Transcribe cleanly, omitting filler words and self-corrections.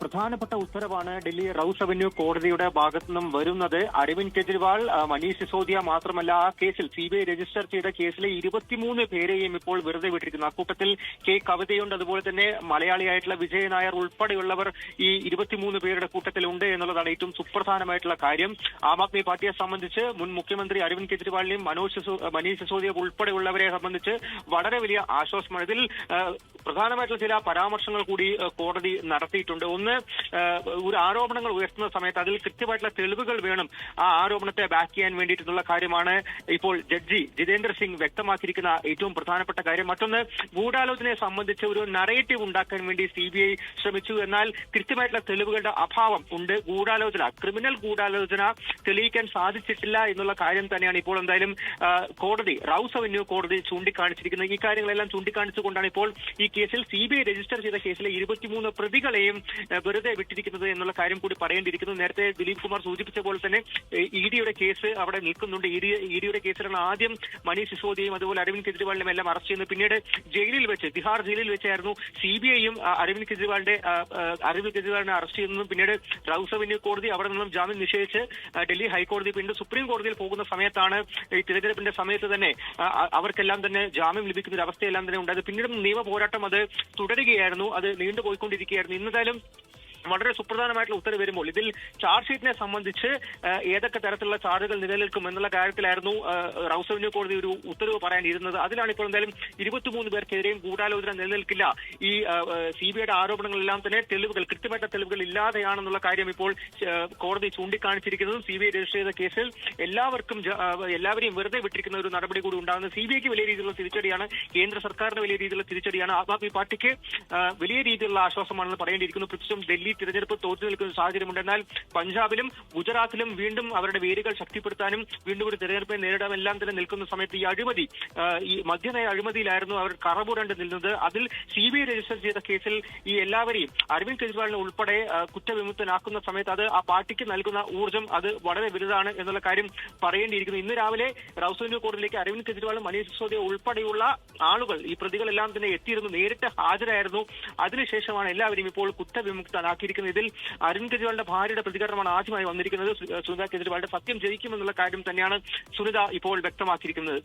പ്രധാനപ്പെട്ട ഉത്തരവാണ് ഡൽഹി റൌസ് അവന്യൂ കോടതിയുടെ ഭാഗത്തു നിന്നും വരുന്നത്. അരവിന്ദ് കെജ്രിവാൾ, മനീഷ് സിസോദിയ മാത്രമല്ല ആ കേസിൽ സിബിഐ രജിസ്റ്റർ ചെയ്ത കേസിലെ 23 പേരെയും ഇപ്പോൾ വെറുതെ വിട്ടിരിക്കുന്നു. അക്കൂട്ടത്തിൽ കെ കവിതയുണ്ട്, അതുപോലെ തന്നെ മലയാളിയായിട്ടുള്ള വിജയ് നായർ ഉൾപ്പെടെയുള്ളവർ ഈ 23 പേരുടെ കൂട്ടത്തിലുണ്ട് എന്നുള്ളതാണ് ഏറ്റവും സുപ്രധാനമായിട്ടുള്ള കാര്യം. ആം ആദ്മി പാർട്ടിയെ സംബന്ധിച്ച് മുൻ മുഖ്യമന്ത്രി അരവിന്ദ് കെജ്രിവാളിനെയും മനീഷ് സിസോദിയ ഉൾപ്പെടെയുള്ളവരെ സംബന്ധിച്ച് വളരെ വലിയ ആശ്വാസമാണ്. ഇതിൽ പ്രധാനമായിട്ടുള്ള ചില പരാമർശങ്ങൾ കൂടി കോടതി നടത്തിയിട്ടുണ്ട്. ഒന്ന്, ഒരു ആരോപണങ്ങൾ ഉയർത്തുന്ന സമയത്ത് അതിൽ കൃത്യമായിട്ടുള്ള തെളിവുകൾ വേണം ആ ആരോപണത്തെ ബാക്ക് ചെയ്യാൻ വേണ്ടിയിട്ടുള്ള കാര്യമാണ് ഇപ്പോൾ ജഡ്ജി ജിതേന്ദ്ര സിംഗ് വ്യക്തമാക്കിയിരിക്കുന്ന ഏറ്റവും പ്രധാനപ്പെട്ട കാര്യം. മറ്റൊന്ന്, ഗൂഢാലോചനയെ സംബന്ധിച്ച് ഒരു നറേറ്റീവ് ഉണ്ടാക്കാൻ വേണ്ടി സിബിഐ ശ്രമിച്ചു, എന്നാൽ കൃത്യമായിട്ടുള്ള തെളിവുകളുടെ അഭാവം ഉണ്ട്. ക്രിമിനൽ ഗൂഢാലോചന തെളിയിക്കാൻ സാധിച്ചിട്ടില്ല എന്നുള്ള കാര്യം തന്നെയാണ് ഇപ്പോൾ എന്തായാലും കോടതി, റൌസ് അവന്യൂ കോടതി ചൂണ്ടിക്കാണിച്ചിരിക്കുന്നത്. ഈ കാര്യങ്ങളെല്ലാം ചൂണ്ടിക്കാണിച്ചുകൊണ്ടാണ് ഇപ്പോൾ ഈ കേസിൽ സിബിഐ രജിസ്റ്റർ ചെയ്ത കേസിലെ 23 പ്രതികളെയും വെറുതെ വിട്ടിരിക്കുന്നത് എന്നുള്ള കാര്യം കൂടി പറയേണ്ടിയിരിക്കുന്നു. നേരത്തെ ദിലീപ് കുമാർ സൂചിപ്പിച്ച പോലെ തന്നെ ഇഡിയുടെ കേസ് അവിടെ നിൽക്കുന്നുണ്ട്. ഇഡിയുടെ കേസിലാണ് ആദ്യം മനീഷ് സിസോദിയയും അതുപോലെ അരവിന്ദ് കെജ്രിവാളിനും എല്ലാം അറസ്റ്റ് ചെയ്യുന്നത്. പിന്നീട് ജയിലിൽ വെച്ച്, തിഹാർ ജയിലിൽ വെച്ചായിരുന്നു സിബിഐയും അരവിന്ദ് കെജ്രിവാളിനെ അറസ്റ്റ് ചെയ്യുന്നതും. പിന്നീട് റൌസ് അവന്യൂ കോടതി അവിടെ നിന്നും ജാമ്യം നിഷേധിച്ച് ഡൽഹി ഹൈക്കോടതി പിന്നീട് സുപ്രീം കോടതിയിൽ പോകുന്ന സമയത്താണ് ഈ തിരഞ്ഞെടുപ്പിന്റെ സമയത്ത് തന്നെ അവർക്കെല്ലാം തന്നെ ജാമ്യം ലഭിക്കുന്ന ഒരു അവസ്ഥയെല്ലാം തന്നെ ഉണ്ടായത്. പിന്നീട് നിയമ പോരാട്ടം അത് തുടരുകയായിരുന്നു, അത് നീണ്ടുപോയിക്കൊണ്ടിരിക്കുകയായിരുന്നു. ഇന്നതായാലും വളരെ സുപ്രധാനമായിട്ടുള്ള ഉത്തരവ് വരുമ്പോൾ ഇതിൽ ചാർജ് ഷീറ്റിനെ സംബന്ധിച്ച് ഏതൊക്കെ തരത്തിലുള്ള ചാർജുകൾ നിലനിൽക്കും എന്നുള്ള കാര്യത്തിലായിരുന്നു റൌസ് അവന്യൂ കോടതി ഒരു ഉത്തരവ് പറയാനിരുന്നത്. അതിലാണ് ഇപ്പോൾ എന്തായാലും 23 പേർക്കെതിരെയും ഗൂഢാലോചന നിലനിൽക്കില്ല, ഈ സിബിഐയുടെ ആരോപണങ്ങളെല്ലാം തന്നെ കൃത്യമായിട്ട് തെളിവുകൾ ഇല്ലാതെയാണെന്നുള്ള കാര്യം ഇപ്പോൾ കോടതി ചൂണ്ടിക്കാണിച്ചിരിക്കുന്നതും സിബിഐ രജിസ്റ്റർ ചെയ്ത കേസിൽ എല്ലാവരെയും വെറുതെ വിട്ടിരിക്കുന്ന ഒരു നടപടി കൂടി ഉണ്ടാകുന്നത് സിബിഐക്ക് വലിയ രീതിയിലുള്ള തിരിച്ചടിയാണ്, കേന്ദ്ര സർക്കാരിന് വലിയ രീതിയിലുള്ള തിരിച്ചടിയാണ്, ആം ആദ്മി പാർട്ടിക്ക് വലിയ രീതിയിലുള്ള ആശ്വാസമാണെന്ന് പറയേണ്ടിയിരിക്കുന്നു. പ്രത്യേകിച്ചും ഡൽഹി തിരഞ്ഞെടുപ്പ് തോറ്റു നിൽക്കുന്ന സാഹചര്യമുണ്ട്. എന്നാൽ പഞ്ചാബിലും ഗുജറാത്തിലും വീണ്ടും അവരുടെ വേരുകൾ ശക്തിപ്പെടുത്താനും വീണ്ടും ഒരു തിരഞ്ഞെടുപ്പിനെ നേരിടാനും എല്ലാം തന്നെ നിൽക്കുന്ന സമയത്ത് ഈ മദ്യനയ അഴിമതിയിലായിരുന്നു അവർ കറപുരണ്ട് നിന്നത്. അതിൽ സിബിഐ രജിസ്റ്റർ ചെയ്ത കേസിൽ ഈ എല്ലാവരെയും അരവിന്ദ് കെജ്രിവാളിനെ ഉൾപ്പെടെ കുറ്റവിമുക്തനാക്കുന്ന സമയത്ത് അത് ആ പാർട്ടിക്ക് നൽകുന്ന ഊർജ്ജം അത് വളരെ വലുതാണ് എന്നുള്ള കാര്യം പറയേണ്ടിയിരിക്കുന്നു. ഇന്ന് രാവിലെ റൌസ് അവന്യൂ കോടതിയിലേക്ക് അരവിന്ദ് കെജ്രിവാളും മനീഷ് സിസോദിയ ഉൾപ്പെടെയുള്ള ആളുകൾ, ഈ പ്രതികളെല്ലാം തന്നെ എത്തിയിരുന്നു, നേരിട്ട് ഹാജരായിരുന്നു. അതിനുശേഷമാണ് എല്ലാവരെയും ഇപ്പോൾ കുറ്റവിമുക്തനാക്കിയിരിക്കുന്നത്. ഇതിൽ അരവിന്ദ് കെജ്രിവാളിന്റെ ഭാര്യയുടെ പ്രതികരണമാണ് ആദ്യമായി വന്നിരിക്കുന്നത്. സുനിത കെജ്രിവാളിന്റെ സത്യം ജയിക്കുമെന്നുള്ള കാര്യം തന്നെയാണ് സുനിത ഇപ്പോൾ വ്യക്തമാക്കിയിരിക്കുന്നത്.